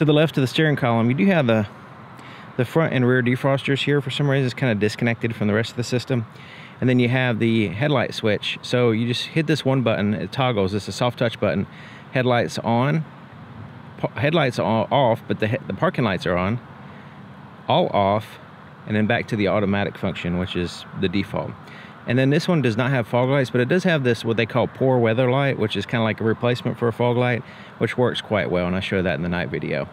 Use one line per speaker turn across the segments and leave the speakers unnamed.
To the left of the steering column, you do have the front and rear defrosters here. For some reason, it's kind of disconnected from the rest of the system. And then you have the headlight switch. So you just hit this one button, it toggles. It's a soft touch button. Headlights on, headlights are off, but the parking lights are on. All off, and then back to the automatic function, which is the default. And then this one does not have fog lights, but it does have this, what they call poor weather light, which is kind of like a replacement for a fog light, which works quite well, and I show that in the night video.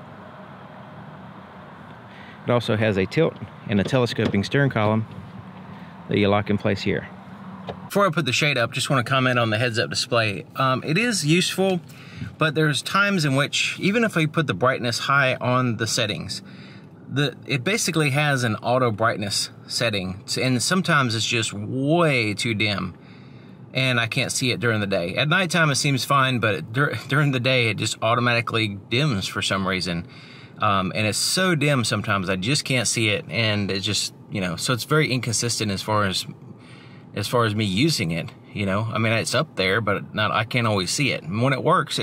It also has a tilt and a telescoping steering column that you lock in place here. Before I put the shade up, just want to comment on the heads-up display. It is useful, but there's times in which, even if I put the brightness high on the settings, it basically has an auto brightness setting, and sometimes it's just way too dim and I can't see it during the day. At nighttime it seems fine, but during the day it just automatically dims for some reason, and it's so dim sometimes I just can't see it, and it just, you know, so it's very inconsistent as far as me using it, you know. I mean, it's up there, but I can't always see it. And when it works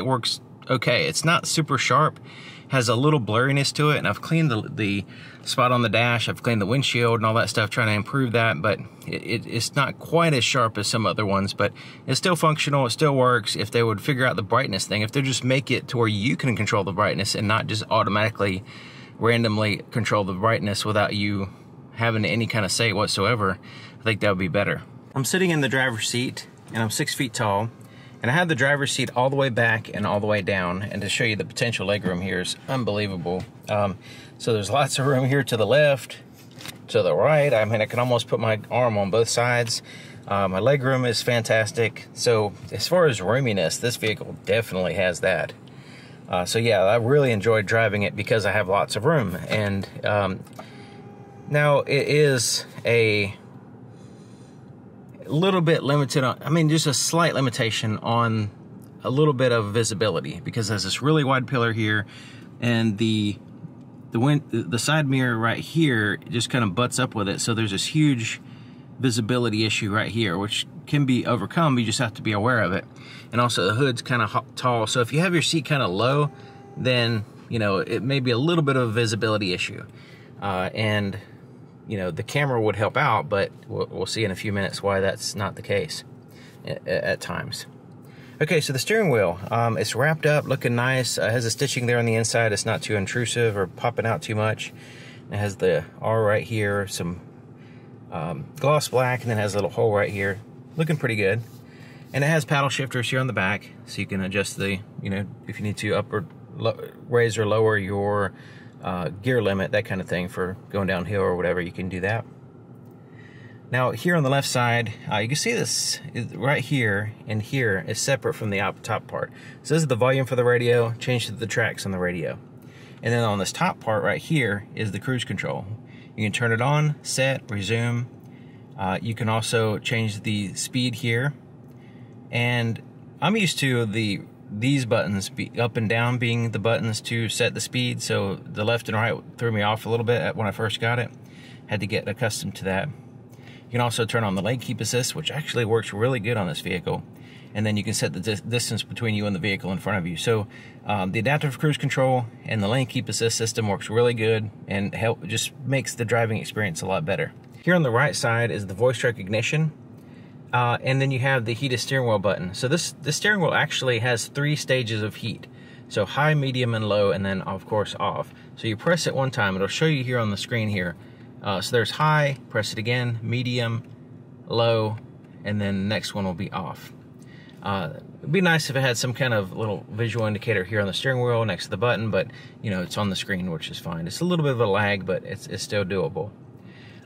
okay. It's not super sharp, has a little blurriness to it, and I've cleaned the spot on the dash, I've cleaned the windshield and all that stuff, trying to improve that, but it's not quite as sharp as some other ones, but it's still functional, it still works. If they would figure out the brightness thing, if they just make it to where you can control the brightness and not just automatically randomly control the brightness without you having any kind of say whatsoever, I think that would be better. I'm sitting in the driver's seat, and I'm 6 feet tall, and I have the driver's seat all the way back and all the way down, and to show you the potential legroom here is unbelievable. So there's lots of room here to the left, to the right. I mean, I can almost put my arm on both sides. My legroom is fantastic. So as far as roominess, this vehicle definitely has that. So yeah, I really enjoyed driving it because I have lots of room. And now it is a little bit limited on, I mean, just a slight limitation on a little bit of visibility, because there's this really wide pillar here, and the side mirror right here just kind of butts up with it, so there's this huge visibility issue right here, which can be overcome. You just have to be aware of it. And also the hood's kind of tall, so if you have your seat kind of low, then, you know, it may be a little bit of a visibility issue, and you know, the camera would help out, but we'll see in a few minutes why that's not the case at times. Okay, so the steering wheel, it's wrapped up, looking nice. It has a stitching there on the inside. It's not too intrusive or popping out too much. It has the R right here, some gloss black, and then it has a little hole right here. Looking pretty good. And it has paddle shifters here on the back, so you can adjust the, you know, if you need to up or raise or lower your gear limit, that kind of thing, for going downhill or whatever, you can do that. Now here on the left side, you can see this right here and here is separate from the top part. So this is the volume for the radio, change to the tracks on the radio. And then on this top part right here is the cruise control. You can turn it on, set, resume. You can also change the speed here. And I'm used to these buttons, up and down, being the buttons to set the speed, so the left and right threw me off a little bit when I first got it. Had to get accustomed to that. You can also turn on the lane keep assist, which actually works really good on this vehicle, and then you can set the distance between you and the vehicle in front of you. So the adaptive cruise control and the lane keep assist system works really good, and just makes the driving experience a lot better. Here on the right side is the voice recognition. And then you have the heated steering wheel button. So this steering wheel actually has 3 stages of heat. So high, medium, and low, and then of course off. So you press it one time, it'll show you here on the screen here. So there's high, press it again, medium, low, and then the next one will be off. It'd be nice if it had some kind of little visual indicator here on the steering wheel next to the button, but you know, it's on the screen, which is fine. It's a little bit of a lag, but it's still doable.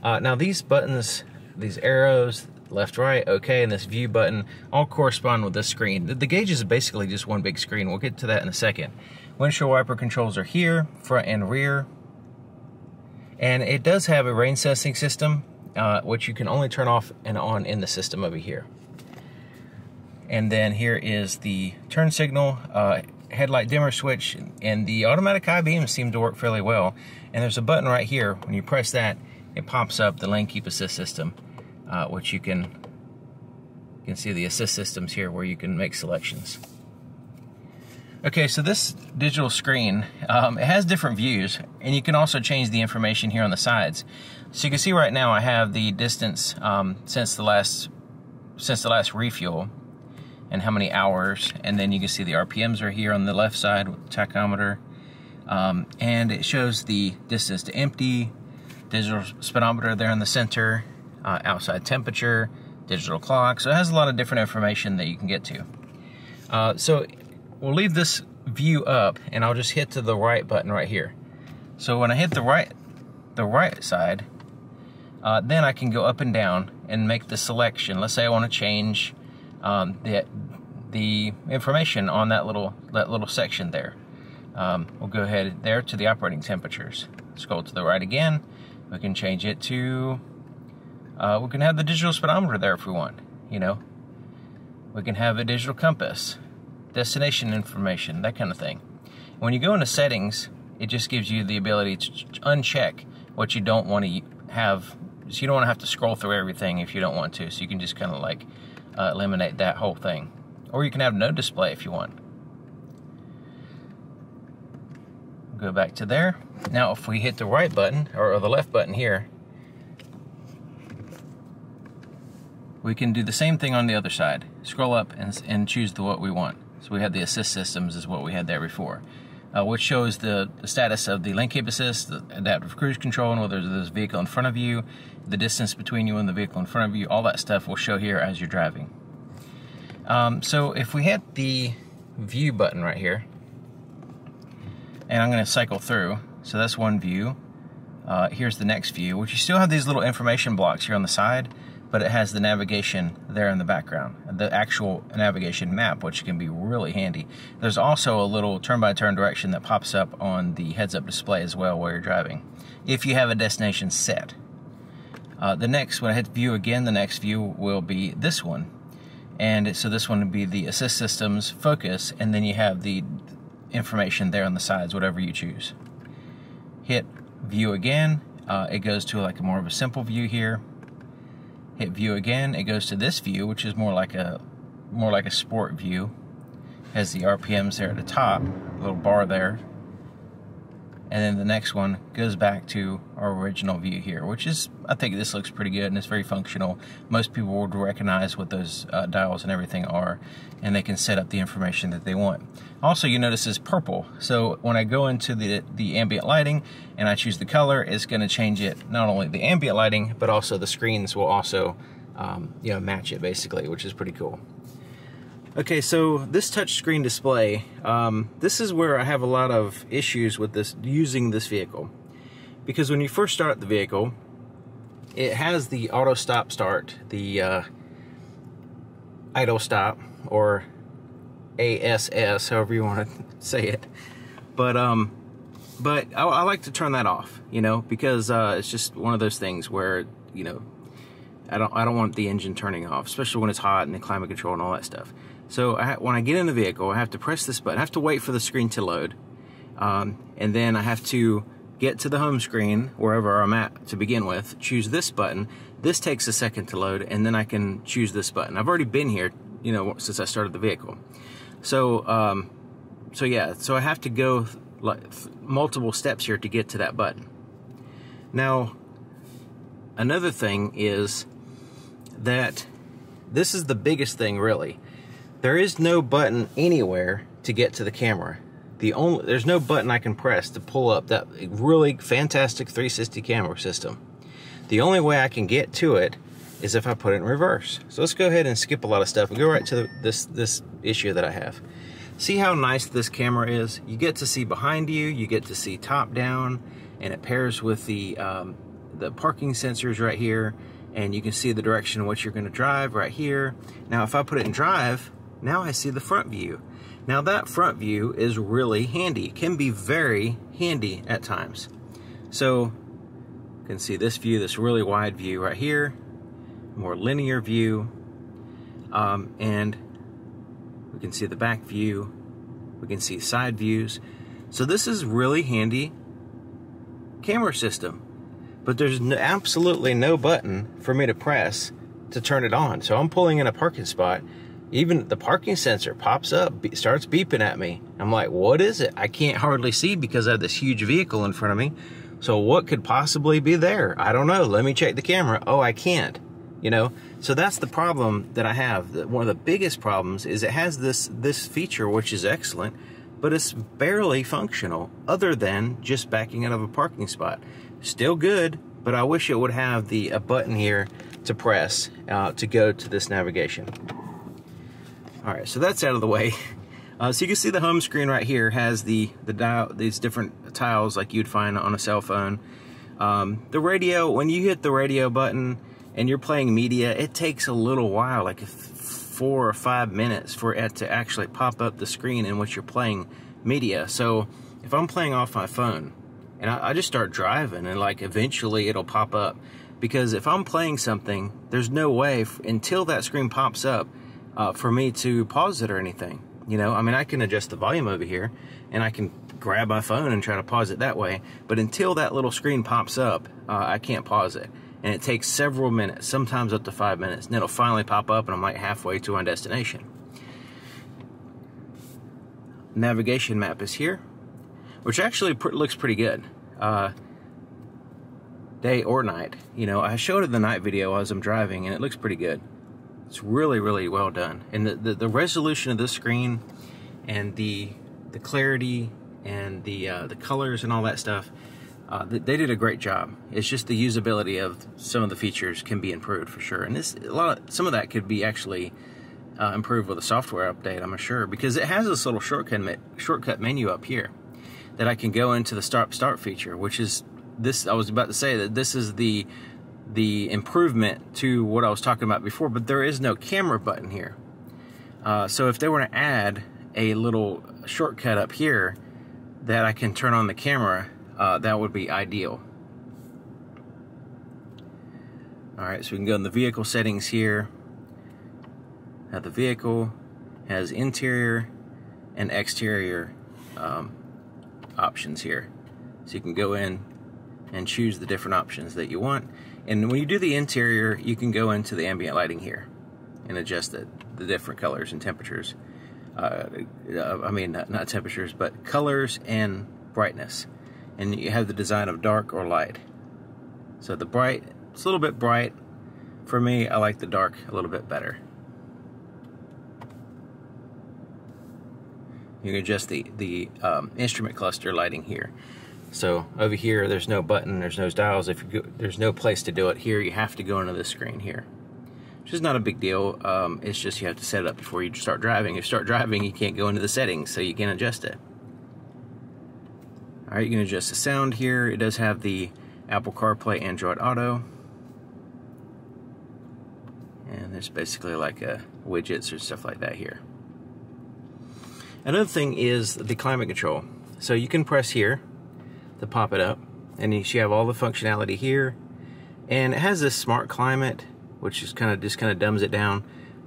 Now these buttons, these arrows, left, right, okay, and this view button all correspond with this screen. The gauges is basically just one big screen. We'll get to that in a second. Windshield wiper controls are here, front and rear. And it does have a rain sensing system, which you can only turn off and on in the system over here. And then here is the turn signal, headlight dimmer switch, and the automatic high beams seem to work fairly well. And there's a button right here. When you press that, it pops up the lane keep assist system, which you can see the assist systems here where you can make selections. Okay, so this digital screen, it has different views, and you can also change the information here on the sides. So you can see right now I have the distance since the last refuel and how many hours, and then you can see the RPMs are here on the left side with the tachometer, and it shows the distance to empty, digital speedometer there in the center, outside temperature, digital clock. So it has a lot of different information that you can get to. So we'll leave this view up, and I'll just hit to the right button right here. So when I hit the right side, then I can go up and down and make the selection. Let's say I want to change the information on that little section there. We'll go ahead there to the operating temperatures. Scroll to the right again. We can change it to. We can have the digital speedometer there if we want. You know, we can have a digital compass, destination information, that kind of thing. When you go into settings, it just gives you the ability to uncheck what you don't want to have. So you don't want to have to scroll through everything if you don't want to. So you can just kind of like eliminate that whole thing. Or you can have no display if you want. Go back to there. Now if we hit the right button, or the left button here, we can do the same thing on the other side. Scroll up and choose what we want. So we have the assist systems is what we had there before, which shows the status of the lane keep assist, the adaptive cruise control, and whether there's a vehicle in front of you, the distance between you and the vehicle in front of you. All that stuff will show here as you're driving. So if we hit the view button right here, and I'm going to cycle through, so that's one view. Here's the next view, which you still have these little information blocks here on the side, but it has the navigation there in the background, the actual navigation map, which can be really handy. There's also a little turn-by-turn direction that pops up on the heads-up display as well while you're driving, if you have a destination set. The next, when I hit view again, the next view will be this one. And so this one would be the assist systems focus, and then you have the information there on the sides, whatever you choose. Hit view again, it goes to like more of a simple view here. Hit view again, it goes to this view, which is more like a sport view. Has the RPMs there at the top, a little bar there. And then the next one goes back to our original view here, which is, I think this looks pretty good and it's very functional. Most people would recognize what those dials and everything are, and they can set up the information that they want. Also, you notice it's purple. So when I go into the ambient lighting and I choose the color, it's going to change it, not only the ambient lighting, but also the screens will also match it basically, which is pretty cool. Okay, so this touchscreen display, this is where I have a lot of issues with using this vehicle. Because when you first start the vehicle, it has the auto stop start, the idle stop, or ASS, however you want to say it. But I like to turn that off, because it's just one of those things where, I don't want the engine turning off, especially when it's hot and the climate control and all that stuff. So when I get in the vehicle, I have to press this button. I have to wait for the screen to load. And then I have to get to the home screen, wherever I'm at to begin with, choose this button. This takes a second to load, and then I can choose this button. I've already been here, since I started the vehicle. So, so I have to go multiple steps here to get to that button. Now, another thing is that this is the biggest thing, really. There is no button anywhere to get to the camera. There's no button I can press to pull up that really fantastic 360 camera system. The only way I can get to it is if I put it in reverse. So let's go ahead and skip a lot of stuff and go right to this issue that I have. See how nice this camera is? You get to see behind you, you get to see top down, and it pairs with the parking sensors right here, and you can see the direction in which you're going to drive right here. Now if I put it in drive, now I see the front view. Now that front view is really handy. It can be very handy at times. So you can see this view, this really wide view right here, more linear view, and we can see the back view, we can see side views. So this is really handy camera system, but there's absolutely no button for me to press to turn it on. So I'm pulling in a parking spot, Even the parking sensor pops up, starts beeping at me. I'm like, what is it? I can't hardly see because I have this huge vehicle in front of me. So what could possibly be there? I don't know. Let me check the camera. Oh, I can't. You know, so that's the problem that I have. One of the biggest problems is it has this feature, which is excellent, but it's barely functional other than just backing out of a parking spot. Still good, but I wish it would have a button here to press to go to this navigation. All right, so that's out of the way. So you can see the home screen right here has the dial, these different tiles like you'd find on a cell phone. The radio, when you hit the radio button and you're playing media, it takes a little while, like 4 or 5 minutes for it to actually pop up the screen in which you're playing media. So if I'm playing off my phone and I just start driving, and like eventually it'll pop up, because if I'm playing something, there's no way until that screen pops up for me to pause it or anything. You know, I mean, I can adjust the volume over here and I can grab my phone and try to pause it that way, but until that little screen pops up, I can't pause it. And it takes several minutes, sometimes up to 5 minutes, and it'll finally pop up and I'm like halfway to my destination. Navigation map is here, which actually looks pretty good, day or night. You know, I showed it in the night video as I'm driving and it looks pretty good. It's really, really well done. And the resolution of this screen and the clarity and the colors and all that stuff, they did a great job. It's just the usability of some of the features can be improved for sure. And some of that could be actually improved with a software update, I'm sure, because it has this little shortcut menu up here that I can go into the start feature, which is this. I was about to say that this is the improvement to what I was talking about before, but there is no camera button here. So if they were to add a little shortcut up here that I can turn on the camera, that would be ideal. Alright, so we can go in the vehicle settings here. Now the vehicle has interior and exterior options here. So you can go in and choose the different options that you want. And when you do the interior, you can go into the ambient lighting here and adjust the different colors and temperatures. I mean, not temperatures, but colors and brightness. And you have the design of dark or light. So the bright, it's a little bit bright. For me, I like the dark a little bit better. You can adjust the instrument cluster lighting here. So over here, there's no button, there's no dials. There's no place to do it here. You have to go into this screen here, which is not a big deal. It's just you have to set it up before you start driving. If you start driving, you can't go into the settings, so you can't adjust it. All right, you can adjust the sound here. It does have the Apple CarPlay, Android Auto, and there's basically like widgets or stuff like that here. Another thing is the climate control. So you can press here to pop it up, and you have all the functionality here, and it has this smart climate, which is kind of dumbs it down,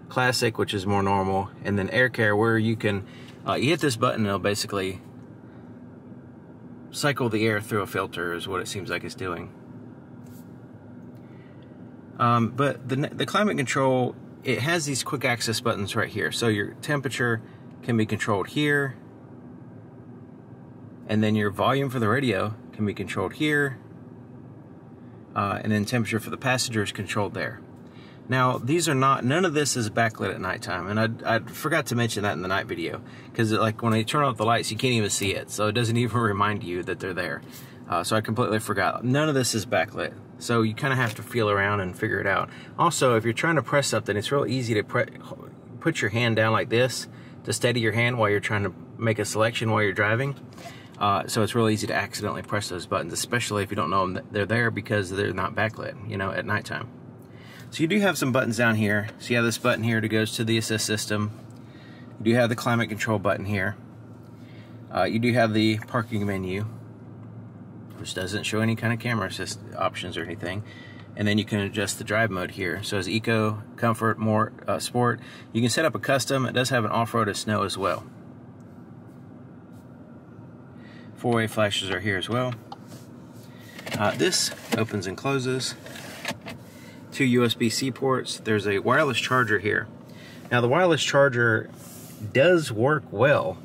classic, which is more normal, and then air care, where you can you hit this button and it'll basically cycle the air through a filter, is what it seems like it's doing. But the climate control, it has these quick access buttons right here. So your temperature can be controlled here, and then your volume for the radio can be controlled here, and then temperature for the passenger is controlled there. Now, none of this is backlit at nighttime, and I forgot to mention that in the night video, because like when I turn off the lights, you can't even see it, so it doesn't even remind you that they're there. So I completely forgot. None of this is backlit, so you kind of have to feel around and figure it out. Also, if you're trying to press something, it's real easy to put your hand down like this to steady your hand while you're trying to make a selection while you're driving. So it's real easy to accidentally press those buttons, especially if you don't know they're there because they're not backlit, you know, at nighttime. So you do have some buttons down here. So you have this button here that goes to the assist system. You do have the climate control button here. You do have the parking menu, which doesn't show any kind of camera assist options or anything. And then you can adjust the drive mode here. So as Eco, Comfort, more Sport. You can set up a custom. It does have an off-road and snow as well. Four-way flashes are here as well. This opens and closes. 2 USB-C ports. There's a wireless charger here. Now the wireless charger does work well,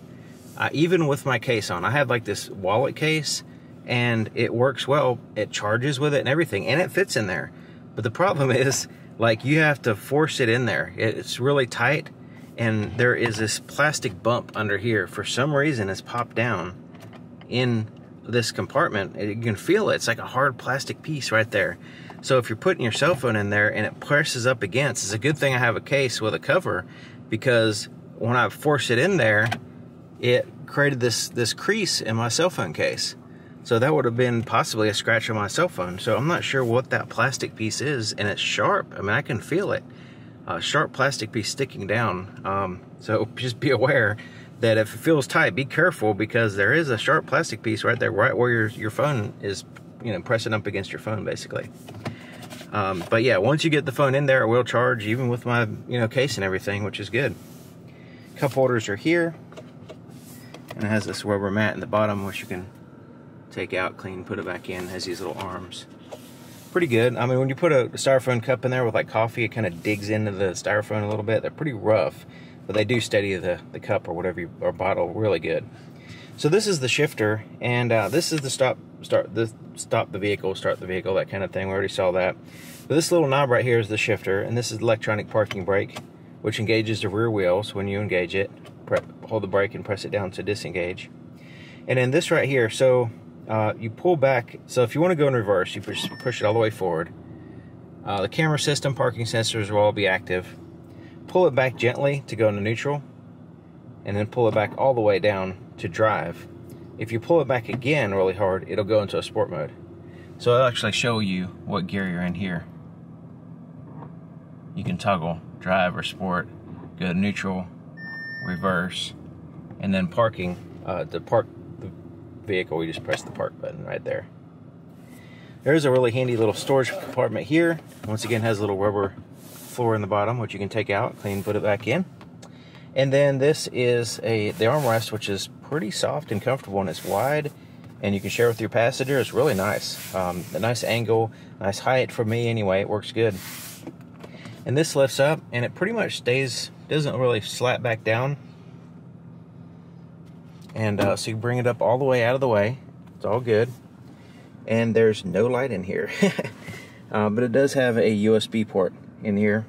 even with my case on. I have like this wallet case, and it works well. It charges with it and everything, and it fits in there. But the problem is, like, you have to force it in there. It's really tight, and there is this plastic bump under here. For some reason, it's popped down in this compartment. You can feel it. It's like a hard plastic piece right there. So if you're putting your cell phone in there and it presses up against, it's a good thing I have a case with a cover, because when I force it in there, it created this crease in my cell phone case. So that would have been possibly a scratch on my cell phone. So I'm not sure what that plastic piece is, and it's sharp. I mean, I can feel it. A sharp plastic piece sticking down. So just be aware that if it feels tight, be careful, because there is a sharp plastic piece right there, right where your phone is, you know, pressing up against your phone, basically. But yeah, once you get the phone in there, it will charge, even with my, you know, case and everything, which is good. Cup holders are here, and it has this rubber mat in the bottom, which you can take out, clean, put it back in. It has these little arms. Pretty good. I mean, when you put a styrofoam cup in there with like coffee, it kind of digs into the styrofoam a little bit. They're pretty rough, but they do steady the cup or whatever or bottle really good. So this is the shifter, and this is the stop the vehicle, start the vehicle, that kind of thing. We already saw that. But this little knob right here is the shifter, and this is the electronic parking brake, which engages the rear wheels. When you engage it, hold the brake and press it down to disengage. And then this right here, so you pull back. So if you want to go in reverse, you push it all the way forward. The camera system, parking sensors will all be active. Pull it back gently to go into neutral, and then pull it back all the way down to drive. If you pull it back again really hard, it'll go into a sport mode. So I'll actually show you what gear you're in here. You can toggle drive or sport, go to neutral, reverse, and then parking. To park the vehicle, we just press the park button right there. There's a really handy little storage compartment here. Once again, has a little rubber floor in the bottom, which you can take out, clean, put it back in. And then this is the armrest, which is pretty soft and comfortable, and it's wide, and you can share with your passenger. It's really nice. A nice angle, nice height for me anyway. It works good. And this lifts up, and it pretty much stays, doesn't really slap back down. And so you bring it up all the way out of the way. It's all good. And there's no light in here. But it does have a USB port in here,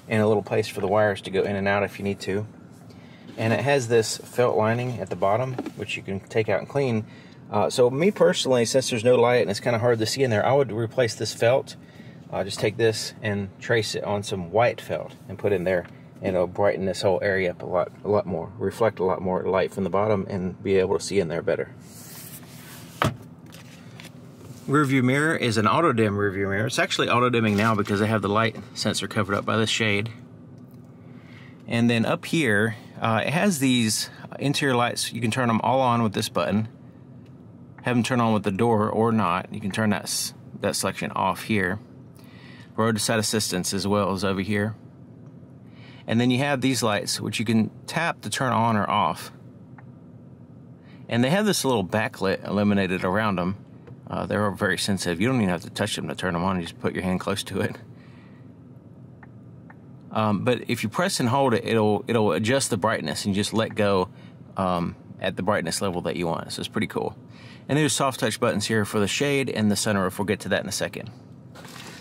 and a little place for the wires to go in and out if you need to. And it has this felt lining at the bottom, which you can take out and clean. So me personally, since there's no light and it's kind of hard to see in there, I would replace this felt. Just take this and trace it on some white felt and put it in there, and it'll brighten this whole area up a lot more, reflect a lot more light from the bottom, and be able to see in there better. Rear view mirror is an auto dim rear view mirror. It's actually auto dimming now because I have the light sensor covered up by the shade. And then up here, it has these interior lights. You can turn them all on with this button. Have them turn on with the door or not. You can turn that selection off here. Road to side assistance as well as over here. And then you have these lights, which you can tap to turn on or off. And they have this little backlit illuminated around them. They're very sensitive. You don't even have to touch them to turn them on. You just put your hand close to it. But if you press and hold it, it'll adjust the brightness, and you just let go at the brightness level that you want. So it's pretty cool. And there's soft touch buttons here for the shade and the sunroof. We'll get to that in a second.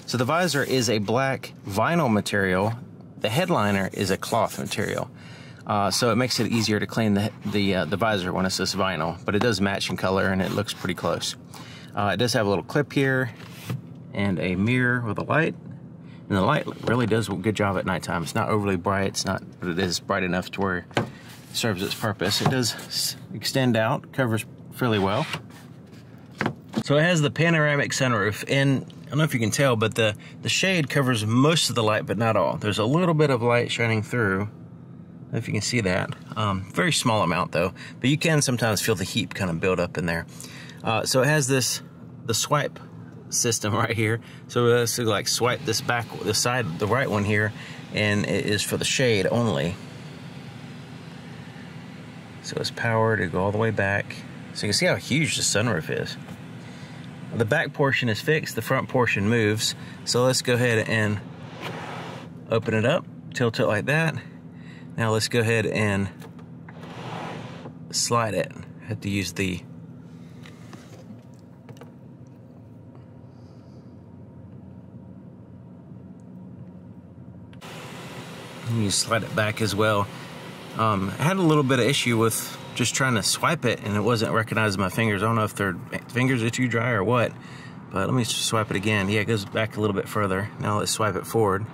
So the visor is a black vinyl material. The headliner is a cloth material. So it makes it easier to clean the visor when it's this vinyl, but it does match in color and it looks pretty close. It does have a little clip here and a mirror with a light. And the light really does a good job at nighttime. It's not overly bright, but it is bright enough to where it serves its purpose. It does extend out, covers fairly well. So it has the panoramic sunroof, and I don't know if you can tell, but the shade covers most of the light, but not all. There's a little bit of light shining through. I don't know if you can see that. Very small amount though, but you can sometimes feel the heat kind of build up in there. So it has the swipe system right here. So let's like swipe this back, the right one here, and it is for the shade only. So it's power to go all the way back. So you can see how huge the sunroof is. The back portion is fixed, the front portion moves. So let's go ahead and open it up, tilt it like that, Now let's go ahead and slide it. I had to use the you slide it back as well. I had a little bit of issue with just trying to swipe it and it wasn't recognizing my fingers. I don't know if their fingers are too dry or what, but let me swipe it again. Yeah, it goes back a little bit further. Now let's swipe it forward.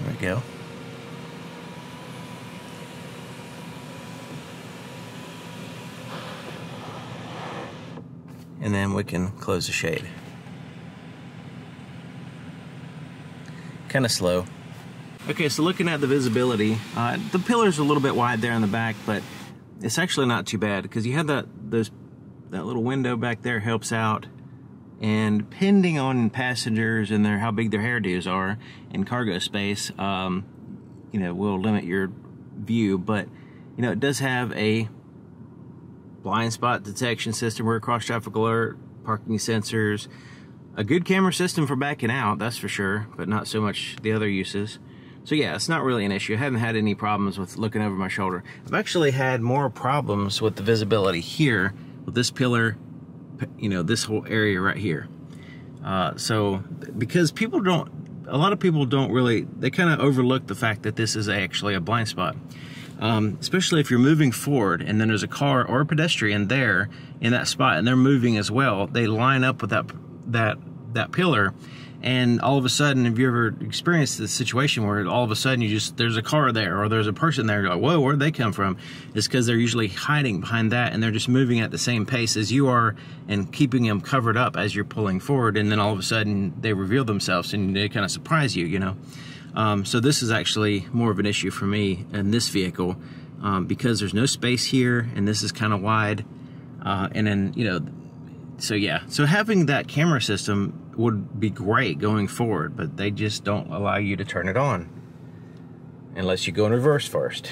There we go. And then we can close the shade. Kind of slow. Okay, so looking at the visibility, the pillar's a little bit wide there in the back, but it's actually not too bad because you have that little window back there helps out, and depending on passengers and how big their hairdos are in cargo space, you know, will limit your view. But you know, it does have a blind spot detection system, rear cross traffic alert, parking sensors, a good camera system for backing out, that's for sure, but not so much the other uses. So yeah, it's not really an issue. I haven't had any problems with looking over my shoulder. I've actually had more problems with the visibility here with this pillar, you know, this whole area right here. So because a lot of people don't really, they kind of overlook the fact that this is actually a blind spot. Especially if you're moving forward and then there's a car or a pedestrian there in that spot and they're moving as well, they line up with that pillar. And all of a sudden, have you ever experienced this situation where all of a sudden there's a car there or there's a person there, you're like, whoa, where'd they come from? It's because they're usually hiding behind that and they're just moving at the same pace as you are and keeping them covered up as you're pulling forward, and then all of a sudden they reveal themselves and they kind of surprise you, you know? So this is actually more of an issue for me in this vehicle because there's no space here and this is kind of wide. And then, you know, so yeah, so having that camera system would be great going forward, but they just don't allow you to turn it on unless you go in reverse first.